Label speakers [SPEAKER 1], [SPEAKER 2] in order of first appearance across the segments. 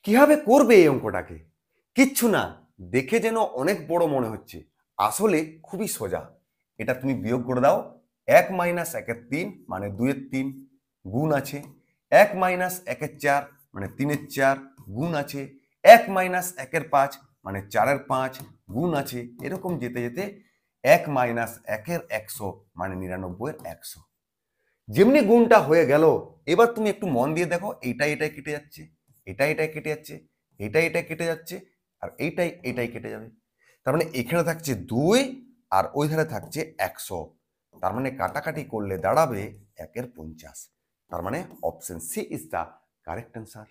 [SPEAKER 1] কিভাবে করবে এই অঙ্কটাকে? কিচ্ছু না, দেখে যেন অনেক বড় মনে হচ্ছে, আসলে খুবই সোজা। এটা তুমি বিয়োগ করে দাও। 1 মাইনাস 1-এর 3 মানে 2-এর 3 গুণ আছে, 1 মাইনাস 1-এর 4 মানে 3-এর 4 গুণ আছে, 1 মাইনাস 1-এর 5 মানে 4-এর 5 গুণ আছে, এরকম যেতে যেতে 1 মাইনাস 1-এর 100 মানে 99-এর 100। যেমনি গুণটা হয়ে গেল, এবার তুমি একটু মন দিয়ে দেখো, এইটাই কেটে যাচ্ছে, এটাই কেটে যাচ্ছে, এটাই কেটে যাচ্ছে, আর এইটাই কেটে যাবে। তার মানে এখানে থাকছে 2 আর ওই ধারে থাকছে 100। তার মানে কাটাকাটি করলে দাঁড়াবে 1-এর 50। তার মানে option C is the correct answer.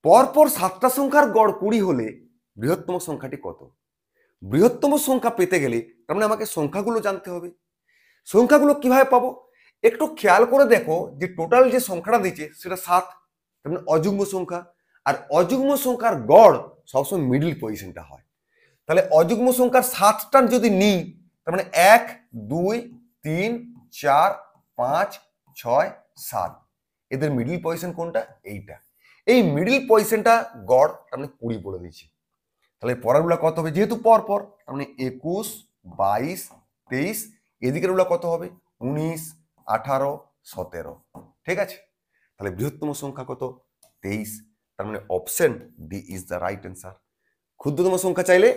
[SPEAKER 1] পরপর 7টা সংখ্যার গড় 20 হলে বৃহত্তম সংখ্যাটি কত? বৃহত্তম সংখ্যা পেতে গেলে তার মানে আমাকে সংখ্যাগুলো জানতে হবে। সংখ্যাগুলো কিভাবে পাবো? একটু খেয়াল করে দেখো যে টোটাল যে সংখ্যাটা দিচ্ছে সেটা 7, তার মানে অযুগ্ম সংখ্যা। আর অযুগ্ম সংখ্যার গড় সবসময় মিডল পজিশনটা হয়। তাহলে অযুগ্ম সংখ্যার 7টা যদি নিই, তার মানে 1, 2, 3, 4, 5, 6, 7, এদের মিডল পজিশন কোনটা? এইটা। এই মিডল পজিশনটা গড়, তার মানে 20 বলে দিচ্ছি। তাহলে পরেরগুলো কত হবে? যেহেতু পরপর, তার মানে 21, 22, 23, এদিকের গুলো কত হবে? 19, 18, 17। ঠিক আছে, তাহলে বৃহত্তম সংখ্যা কত? 23। তার মানে option D is the right answer. ক্ষুদ্রতম সংখ্যা চাইলে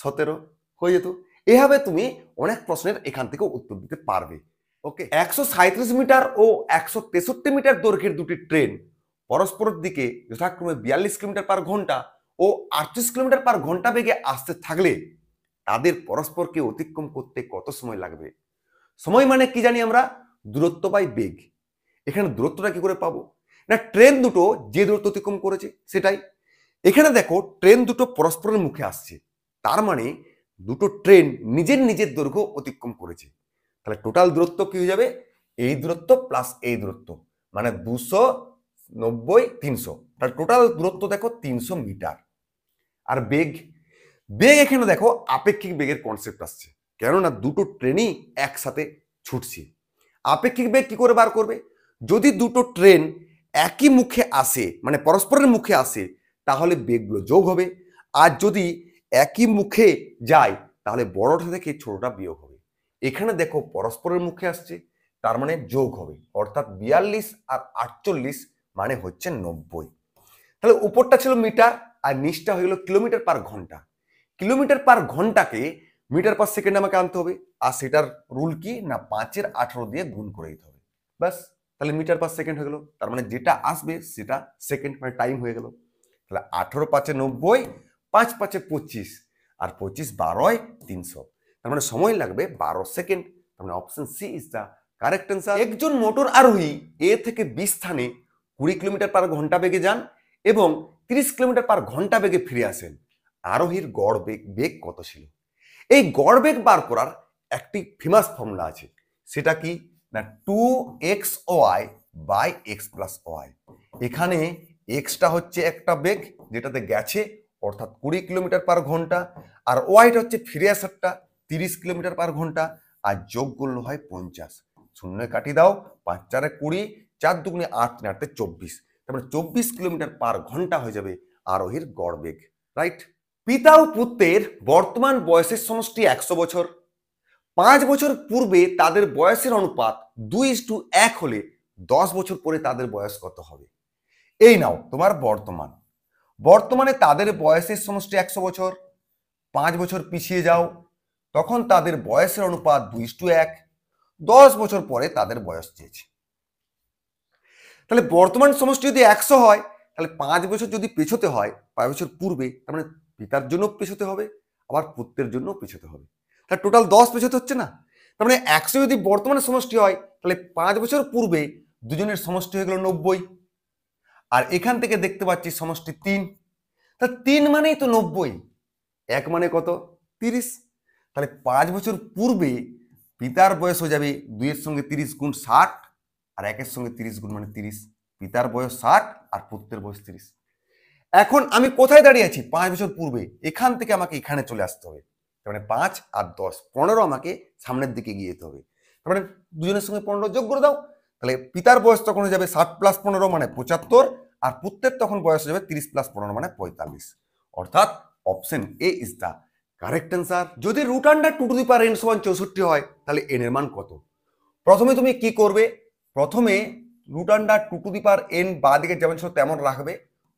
[SPEAKER 1] 17 হয়ে যেত। এভাবে তুমি অনেক প্রশ্নের এখান থেকে উত্তর দিতে পারবে। ওকে, 137 মিটার ও 163 মিটার দৈর্ঘ্যের দুটি ট্রেন পরস্পরের দিকে যথাক্রমে 42 কিলোমিটার পার ঘন্টা ও 38 কিলোমিটার পার ঘন্টা বেগে আসতে থাকলে তাদের পরস্পরকে অতিক্রম করতে কত সময় লাগবে? সময় মানে কি জানি আমরা? দূরত্ব বাই বেগ। এখানে দূরত্বটা কি করে পাবো? না, ট্রেন দুটো যে দূরত্ব অতিক্রম করেছে সেটাই। এখানে দেখো ট্রেন দুটো পরস্পরের মুখে আসছে, তার মানে দুটো ট্রেন নিজের নিজের দৈর্ঘ্য অতিক্রম করেছে। তাহলে টোটাল দূরত্ব কি হয়ে যাবে? এই দূরত্ব প্লাস এই দূরত্ব মানে 290, 300। তাহলে টোটাল দূরত্ব দেখো 300 মিটার। আর বেগ, বেগ এখানে দেখো আপেক্ষিক বেগের কনসেপ্ট আসছে, কেননা দুটো ট্রেনই একসাথে ছুটছে। আপেক্ষিক বেগ কি করে বার করবে? যদি দুটো ট্রেন একই মুখে আসে, মানে পরস্পরের মুখে আসে, তাহলে বেগগুলো যোগ হবে। আর যদি একই মুখে যায়, তাহলে বড়টা থেকে ছোটটা বিয়োগ হবে। এখানে দেখো পরস্পরের মুখে আসছে, তার মানে যোগ হবে, অর্থাৎ 42 আর 48 মানে হচ্ছে 90। তাহলে উপরটা ছিল মিটার আর নিচটা হয়ে গেল কিলোমিটার পার ঘন্টা। কিলোমিটার পার ঘন্টাকে মিটার পার সেকেন্ড আমাকে আনতে হবে, আর সেটার রুল কি না 5-এর 18 দিয়ে গুণ করে দিতে হবে, ব্যাস। তাহলে মিটার পার সেকেন্ড হয়ে গেল, তার মানে যেটা আসবে সেটা সেকেন্ড, মানে টাইম হয়ে গেল। তাহলে 18 5-এ 90, 5 5-এ 25, আর 25 12-এ 300, তার মানে সময় লাগবে 12 সেকেন্ড। তার মানে option C is the correct answer. একজন মোটর আরোহী এ থেকে বি স্থানে 20 কিলোমিটার পার ঘন্টা বেগে যান এবং 30 কিলোমিটার পার ঘন্টা বেগে ফিরে আসেন। আরোহীর গড় বেগ কত ছিল? এই গড় বেগ বার করার একটি ফেমাস ফর্মুলা আছে, সেটা কি না 2xy by x plus y. এখানে এক্সটা হচ্ছে একটা বেগ যেটাতে গেছে, অর্থাৎ 20 কিলোমিটার পার ঘন্টা, আর ওয়াইটা হচ্ছে ফিরে আসারটা 30 কিলোমিটার পার ঘন্টা, আর যোগ করলে হয় 50। শূন্য কাটিয়ে দাও, 5 4-এ 20, 4 2 8, 3 8-এ 24, তারপরে 24 কিলোমিটার পার ঘন্টা হয়ে যাবে আরোহীর গড় বেগ। রাইট। পিতা ও পুত্রের বর্তমান বয়সের সমষ্টি 100 বছর। 5 বছর পূর্বে তাদের বয়সের অনুপাত 2:1 হলে 10 বছর পরে তাদের বয়স কত হবে? এই নাও তোমার বর্তমান, বর্তমানে তাদের বয়সের সমষ্টি 100 বছর। 5 বছর পিছিয়ে যাও, তখন তাদের বয়সের অনুপাত 2:1। 10 বছর পরে তাদের বয়স চেয়েছে। তাহলে বর্তমান সমষ্টি যদি 100 হয়, তাহলে 5 বছর যদি পেছোতে হয় 5 বছর পূর্বে, তার মানে পিতার জন্য পেছোতে হবে, আবার পুত্রের জন্য পেছোতে হবে। তাহলে টোটাল 10 পেছোতে হচ্ছে না? তার মানে 100 যদি বর্তমানের সমষ্টি হয়, তাহলে 5 বছর পূর্বে দুজনের সমষ্টি হয়ে গেল 90। আর এখান থেকে দেখতে পাচ্ছি সমষ্টি 3, তা 3 মানেই তো 90, 1 মানে কত? 30। তাহলে 5 বছর পূর্বে পিতার বয়স হয়ে যাবে 2 এর সঙ্গে 30 গুণ 60, আর 1 এর সঙ্গে 30 গুণ মানে 30। পিতার বয়স 60 আর পুত্রের বয়স 30। এখন আমি কোথায় দাঁড়িয়ে আছি? 5 বছর পূর্বে। এখান থেকে আমাকে এখানে চলে আসতে হবে, তার মানে 5 আর 10 15 আমাকে সামনের দিকে গিয়ে যেতে হবে। তার মানে দুজনের সঙ্গে 15 যোগ করে দাও, তাহলে পিতার বয়স তখন হয়ে যাবে 60 + 15 মানে 75, আর পুত্রের তখন বয়স হয়ে যাবে 30+15 মানে 45, অর্থাৎ option A is the correct answer. যদি রুট আন্ডার 2n সমান 64 হয় তাহলে n এর মান কত? প্রথমে তুমি কি করবে, প্রথমে রুট আন্ডার 2n বা দিকে যেমন ছিল তেমন রাখবে,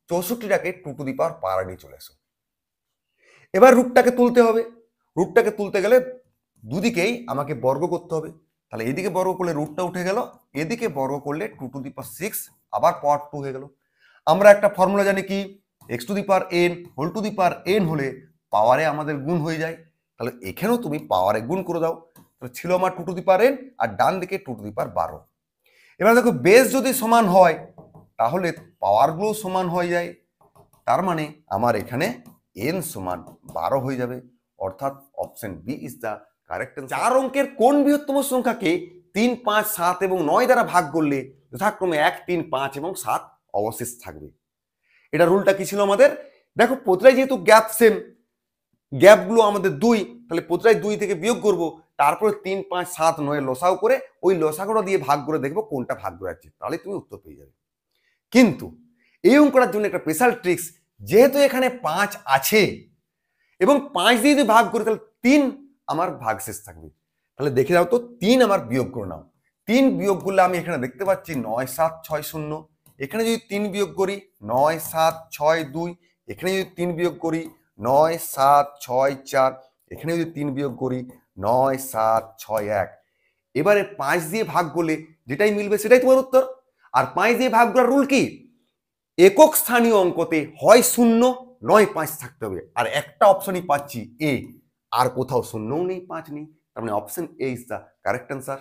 [SPEAKER 1] 64টাকে 2 পাওয়ার নিয়ে চলে এসো। এবার রুটটাকে তুলতে হবে, রুটটাকে তুলতে গেলে দুদিকেই আমাকে বর্গ করতে হবে, তাহলে এদিকে বর্গ করলে রুটটা উঠে গেল, এদিকে বর্গ করলে 2 আবার পাওয়ার 2 হয়ে গেল। আমরা একটা ফর্মুলা জানি কি, x⁴n whole to the power n হলে পাওয়ারে আমাদের গুণ হয়ে যায়, তাহলে এখানেও তুমি পাওয়ারে গুণ করে দাও, তাহলে ছিল আমার 2n আর ডান দিকে 212। এবার দেখো বেস যদি সমান হয় তাহলে পাওয়ারগুলো সমান হয়ে যায়, তার মানে আমার এখানে n সমান 12 হয়ে যাবে, অর্থাৎ option B is the correct answer. 4 অঙ্কের কোন বৃহত্তম সংখ্যাকে 3, 5, 7 এবং 9 দ্বারা ভাগ করলে যথাক্রমে 1, 3, 5 এবং 7 অবশেষ থাকবে? এটা রুলটা কি ছিল আমাদের, দেখো প্রতিটাই যেহেতু গ্যাপ সেম, গ্যাপগুলো আমাদের 2, তাহলে প্রতিটাই 2 থেকে বিয়োগ করব, তারপরে 3, 5, 7, 9 লসাগু করে ওই লসাগুটা দিয়ে ভাগ করে দেখবো কোনটা ভাগ করে যাচ্ছে, তাহলে তুমি উত্তর পেয়ে যাবে। কিন্তু এই অঙ্কটার জন্য একটা স্পেশাল ট্রিক্স, যেহেতু এখানে 5 আছে এবং 5 দিয়ে যদি ভাগ করি তাহলে 3 আমার ভাগশেষ থাকবে, তাহলে দেখে দাও তো 3 আমার বিয়োগ করে নাও। 3 বিয়োগ করলে আমি এখানে দেখতে পাচ্ছি 9, 7, 6, 0, এখানে যদি 3 বিয়োগ করি 9, 7, 6, 2, এখানে যদি 3 বিয়োগ করি 9, 7, 6, 4, এখানে যদি 3 বিয়োগ করি 9, 7, 6, 1। এবারে 5 দিয়ে ভাগ করলে যেটাই মিলবে সেটাই তোমার উত্তর। আর 5 দিয়ে ভাগ করার রুল কি, একক স্থানীয় অঙ্কতে হয় 0 নয় 5 থাকতে হবে, আর একটা অপশনই পাচ্ছি এ, আর কোথাও 0ও নেই 5 নেই, তার মানে option A is the correct answer.